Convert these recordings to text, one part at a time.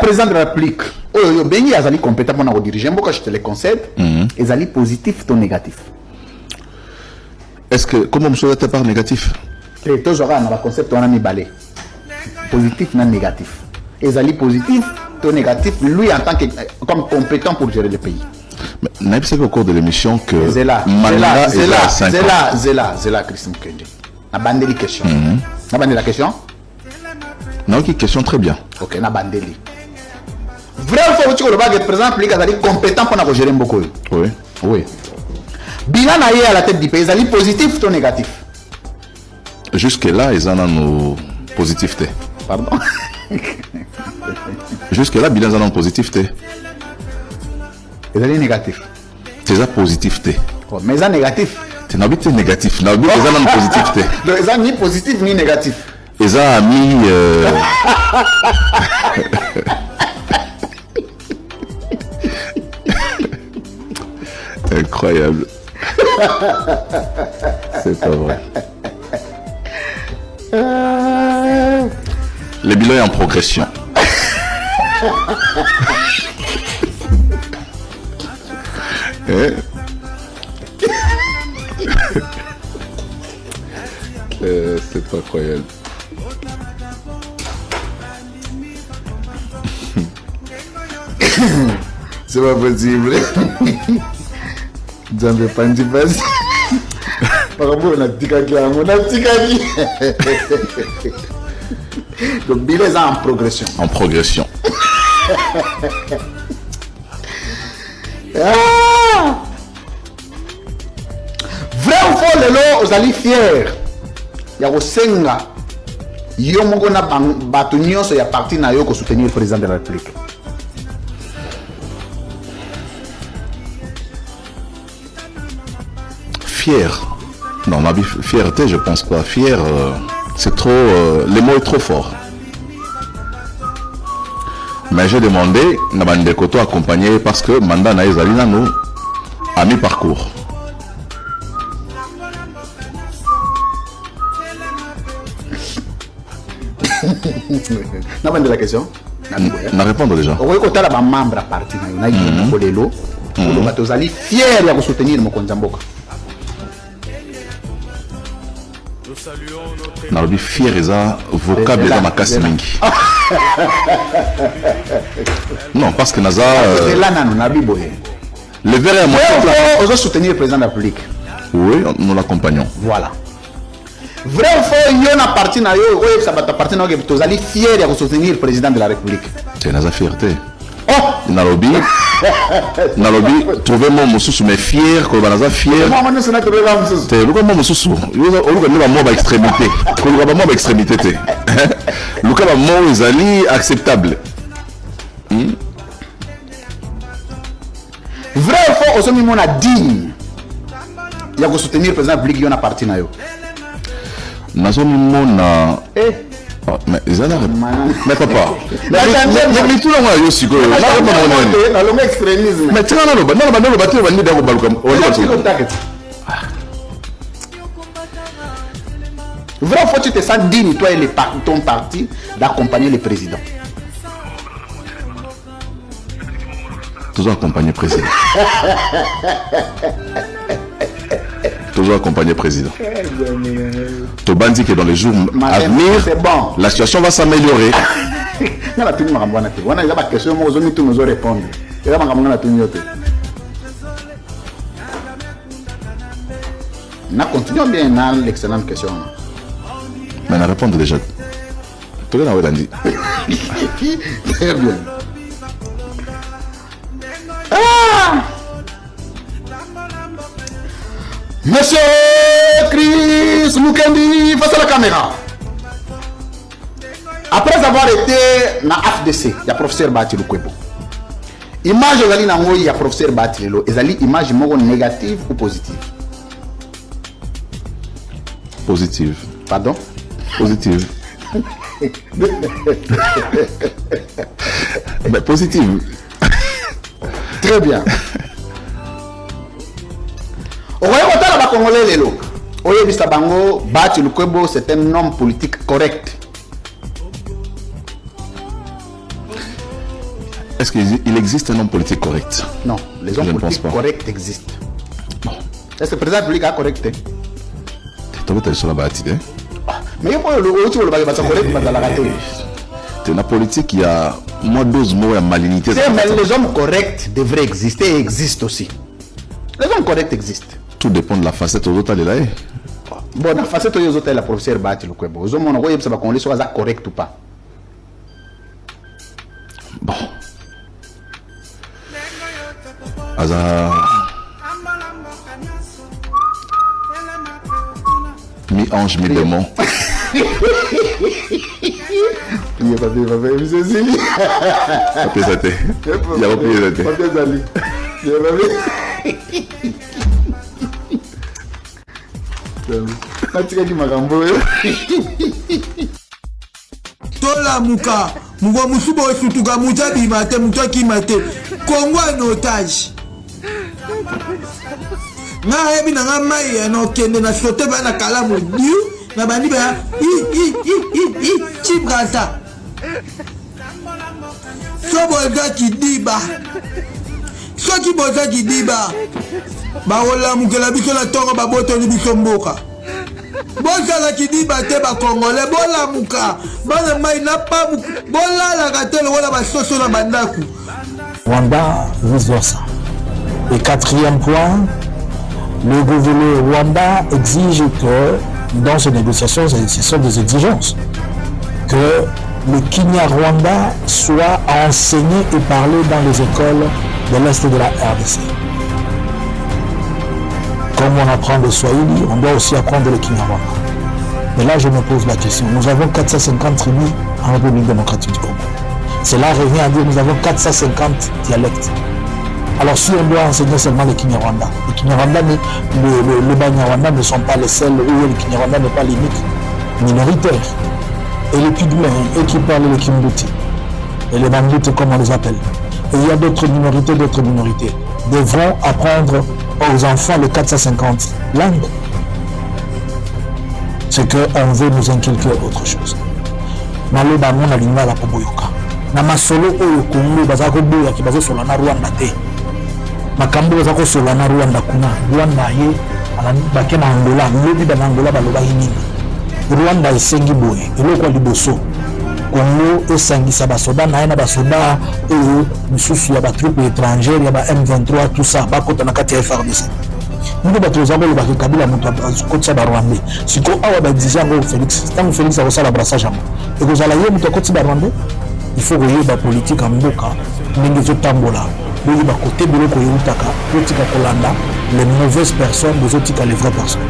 président de la République, oyo bengi azali compétent pour diriger, moi je te le concède, ezali positif ou négatif. Est-ce que, comment monsieur était par négatif? Et toujours dans le concept on a mis balai. Positif non négatif. Ezali positif ou négatif, lui en tant que comme compétent pour gérer le pays. Mais n'a pas au cours de l'émission que Zela, Christine Kende. Na bandeli question. Na bandeli la question? Non, qui question très bien. Ok, na bandeli. Vrai ou faux que le bague président public azali compétent pour gérer beaucoup. Oui, oui. Bilan na à la tête du pays, ezali positif ou négatif? Jusque-là, ils en ont positivité. Pardon? Jusque-là, bilan en ont positivité. Ezali négatif. C'est ça positivité. Oh, mais ça négatif. C'est n'habite négatif. N'habite ils en ont positivité. Donc ça ni positif ni négatif. Ils ont mis. Incroyable. C'est pas vrai. Le bilan est en progression. C'est pas incroyable. C'est pas possible. Jambe pandi basi. Par rapport à la tikaki, on a tikaki. Donc bilan est en progression. En progression. Vrai ou faux lelo ozali fier ya kosenga yo moko na bato nyonso ya parti na yo ko soutenir le président de la République? Fier. Non, ma fierté, je pense pas. Fier, c'est trop. Le mot est trop fort. Mais j'ai demandé na bande koto accompagné parce que mandat na ezalina nous à mi-parcours. Na bande la question. Na répondre déjà. Oui, quand la membre parti na yo ko lelo, ko bato ozali fier ya ko soutenir mokonzi mboka. Narobi fier eza vocable eza makasi mingi. Non, parce que naza là nanu na biboye. Le verre est monté. On doit soutenir le président de la République. Oui, nous l'accompagnons. Voilà. Vrai ou faux, il y a une partie na yo, oui, ça va ta partie na yo, tu es fier de soutenir le président de la République. C'est naza fierté. Oh, Narobi, trouver mon moussou mais fier, que naza fier. moi je suis na trouver mon moussou. Te luka mon moussou. Luka ni ba mo ba extrémité. Ko luka ba mo ba extrémité te. Luka ba mo ezali acceptable. Vrai ou faux, aujourd'hui on a digne. Il y a que soutenir le président de la République, il y a une partie na yo. Nazo mona. Mais ils ont mais papa. Mais tout le monde yo siko. Na longue extrémisme. Mais tu vois non ba tu va ni da ko baluka. Vrai ou faux, tu te sens digne, toi et ton parti, d'accompagner le président? Toujours accompagner le président. Toujours accompagner le président. Tobandi que dans les jours à venir, bon. la situation va s'améliorer. Continuons bien dans l'excellente question. Mais on répond déjà. Tout le monde a dit. Très bien. Monsieur Chris Mukendi, face à la caméra. Après avoir été dans FDC, il y a professeur Bati Lukwebo. Image ezali nango ya professeur Bati lelo, ezali image moko négative ou positive? Positive. Pardon? Positive. Mais positive. Très bien. Au Congolais lelo. Oye Bisabango, Bati Lukwebo, c'est un homme politique correct. est-ce qu'il existe un homme politique correct? Non, les hommes politiques corrects existent. Bon. Est-ce que le président public est correct? Mais il faut la politique, il y a moins 12 mots à malignité. Mais les hommes corrects devraient exister et existent aussi. Les hommes corrects existent. Tout dépend de la facette aux autres. Bon, la facette aux autres, la professeur Bati le Kwebo. Aux hommes, on voit qu'on les soit correct ou pas. Bon. Mi-ange, mi-démon. Il y a pas de Cécile. Papier Zate. Il y a papier Zate. Papier Zali. Il y a papier. Tola muka. Mwa musubo sutuga mujabi mate mutaki mate. Kongo en otage. Na hebi na ngamai no kende na sote ba na kalamu diu na bandi ba chibrata. Soboza kidiba. Soki boza kidiba. Ba wala mukela biso la tongo ba boto ni biso mboka. Boza la kidiba te ba Congolais bola muka. Bana mai na pa bola la katelo wala ba soso na bandaku. Rwanda vice versa. Et quatrième point, le gouvernement Rwanda exige que dans ces négociations, ce sont des exigences, que le Kinyarwanda soit enseigné et parlé dans les écoles de l'Est de la RDC. Comme on apprend le Swahili, on doit aussi apprendre le Kinyarwanda. Et là, je me pose la question. Nous avons 450 tribus en République démocratique du Congo. Cela revient à dire que nous avons 450 dialectes. Alors si on doit enseigner seulement le Kinyarwanda, le Banyarwanda ne sont pas les seuls où le Kinyarwanda n'est pas l'unique minoritaire. Et les Pygmées, eux qui parlent le Kimbuti, et les Bambutes comme on les appelle. Et il y a d'autres minorités, devront apprendre aux enfants les 450 langues. C'est qu'on veut nous inculquer autre chose. Maloba mon alinga la poboyoka. Na masolo oyo Congo bazako boya ki bazo solana Rwanda te. Makambo bazako solana Rwanda kuna. Rwanda ye bake na Angola, lobi ba Angola baloba nini. Rwanda esengi boye, eloko liboso. Congo esangisa basoda na basoda oyo misusu ya ba troupes étrangères ya ba M23 tout ça bakota na kati ya FARDC. Nous bato zabo ba Kabila mutu akotsa ba Rwanda. Siko awa ba dijango Félix, tant Félix a sala brassage amo. Et vous allez y mutu akotsa ba Rwanda. Il faut que la politique en Mboka, les tambola, les côté de l'Okoyutaka, les mauvaises personnes, les autres les vraies personnes.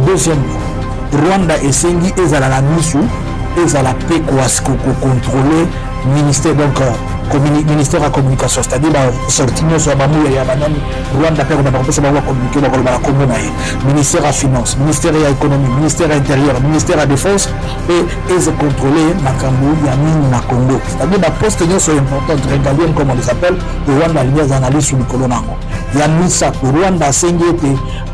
Deuxièmement, Rwanda et Sengi, ils ont la mission, ils ont la paix contrôler ministère donc ministère de la communication, c'est-à-dire sortir sur la Rwanda peut communiquer la communauté, ministère de la finance, ministère de l'économie, ministère de l'intérieur, ministère de la défense et ils contrôler Makambo, Yamine, na Congo. C'est-à-dire que les postes sont importants, régaliennes comme on les appelle, Rwanda a des analyses sur le colonango. Yamine ça, Rwanda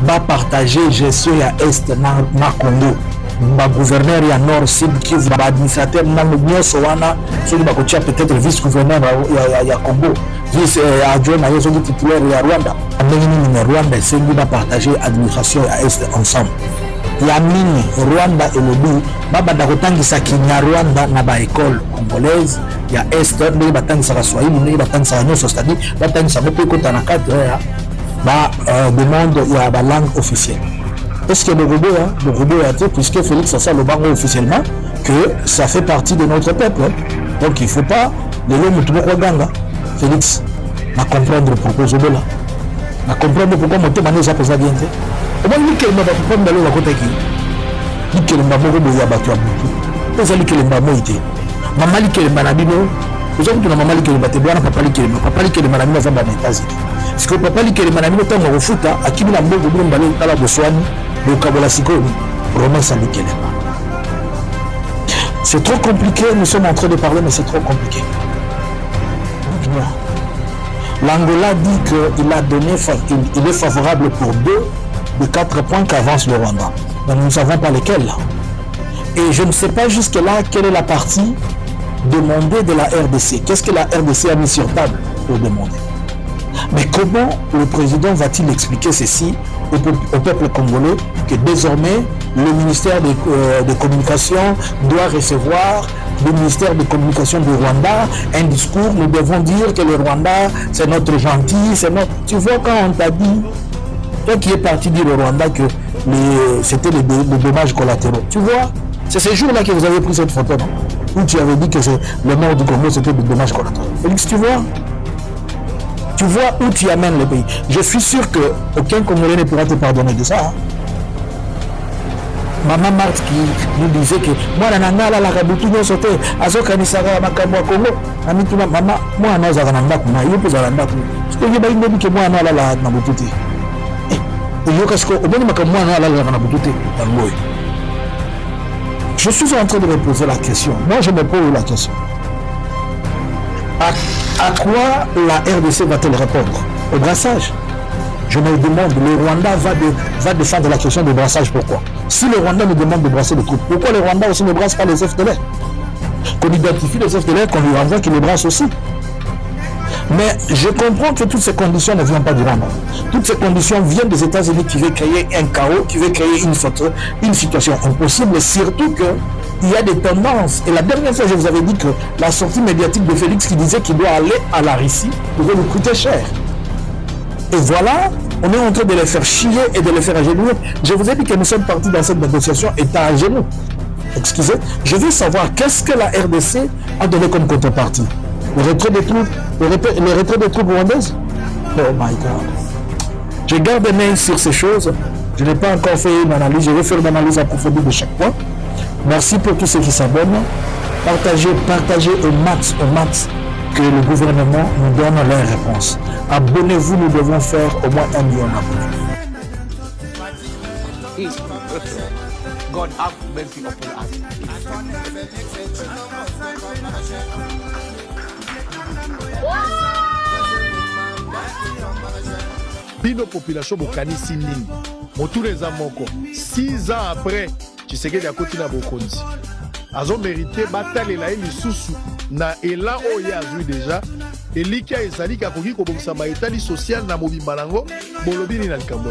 va partager gestion à Est na Congo. Le gouverneur et nord sud Kivu l'administrateur nyonso wana soki bakotia peut-être vice gouverneur ya Congo vice adjoint na yeso titulaire ya Rwanda ndenge nini Rwanda esengi ba partager administration ya Est ensemble ya mini Rwanda elobi babanda kotangisa Kinyarwanda na ba école congolaise ya Est ndenge batangisa Swahili ndenge batangisa nyonso c'est-à-dire batangisa mpe kota na cadre ya ba demande ya ba langue officielle. Est-ce que le robot a été, puisque Félix a ça le bango officiellement, que ça fait partie de notre peuple. Donc il ne faut pas, les hommes tout le ganga. Félix, à comprendre pourquoi je veux là. À comprendre pourquoi mon témoignage ça pose la bien. Au moins, il m'a pas comprendre d'aller à côté qui. Il m'a pas compris à battre à bout. Vous allez que le maman était. Maman li que le manabino. Vous avez que la maman li que le batte bien, papa li que le manabino va dans les États-Unis. Parce que papa li que le manabino tant au foot, à qui la mbogo bien balé dans la Botswana. C'est trop compliqué, nous sommes en train de parler, mais c'est trop compliqué. L'Angola dit qu'il a donné, il est favorable pour 2 des 4 points qu'avance le Rwanda. Mais nous ne savons pas lesquels. Et je ne sais pas jusque-là quelle est la partie demander de la RDC? Qu'est-ce que la RDC a mis sur table pour demander? Mais comment le président va-t-il expliquer ceci au peuple congolais que désormais le ministère des Communications doit recevoir le ministère des Communications du Rwanda un discours? Nous devons dire que le Rwanda c'est notre gentil, c'est notre... Tu vois, quand on t'a dit, toi qui es parti dire au Rwanda que c'était les dommages collatéraux, tu vois, c'est ces jours-là que vous avez pris cette photo, non? Où tu avais dit que le mort du Congo c'était des dommages collatéraux. Félix, tu vois où tu amènes le pays. Je suis sûr qu'aucun Congolais ne pourra te pardonner de ça. Hein? Maman Marthe qui nous disait que moi, la nana, la rabutu, non sauté, azoka ni sara makamwa Congo, amituma maman, moi, non, zarananda, kuna, yopo zaranda, parce que yeba indi que moi, non, la nabutute. Et yo, parce que, au moins, makamwa, non, la nabutute, dans je suis en train de me poser la question. Moi, je me pose la question. À quoi la RDC va-t-elle répondre? Au brassage? Je me demande, le Rwanda va défendre la question du brassage, pourquoi? Si le Rwanda nous demande de brasser les troupes, pourquoi le Rwanda aussi ne brasse pas les FDLR? Qu'on identifie les FDLR, qu'on lui renvoie qu'il les brasse aussi. Mais je comprends que toutes ces conditions ne viennent pas du Rwanda. Toutes ces conditions viennent des États-Unis qui veulent créer un chaos, qui veulent créer une situation impossible, surtout qu'il y a des tendances. Et la dernière fois, je vous avais dit que la sortie médiatique de Félix qui disait qu'il doit aller à la Russie pourrait lui coûter cher. Et voilà, on est en train de les faire chier et de les faire agenouiller. Je vous ai dit que nous sommes partis dans cette négociation étant à genoux. Excusez, je veux savoir qu'est-ce que la RDC a donné comme contrepartie. Le retrait des troupes rwandaises? Oh my God. Je garde main sur ces choses. Je n'ai pas encore fait une analyse. Je vais faire une analyse approfondie de chaque point. Merci pour tous ceux qui s'abonnent. Partagez au max que le gouvernement nous donne leurs réponses. Abonnez-vous, nous devons faire au moins 1 million d'abonnés. God have mercy upon us. Bino population bokanisi nini motuna eza moko 6 ans après Tshisekedi akoti na bokonzi azo mérité batalela lisusu na elan oyo azwi déjà eliki ezali kakoki kobongisa maetali social na mobimba nango bolobini na likambo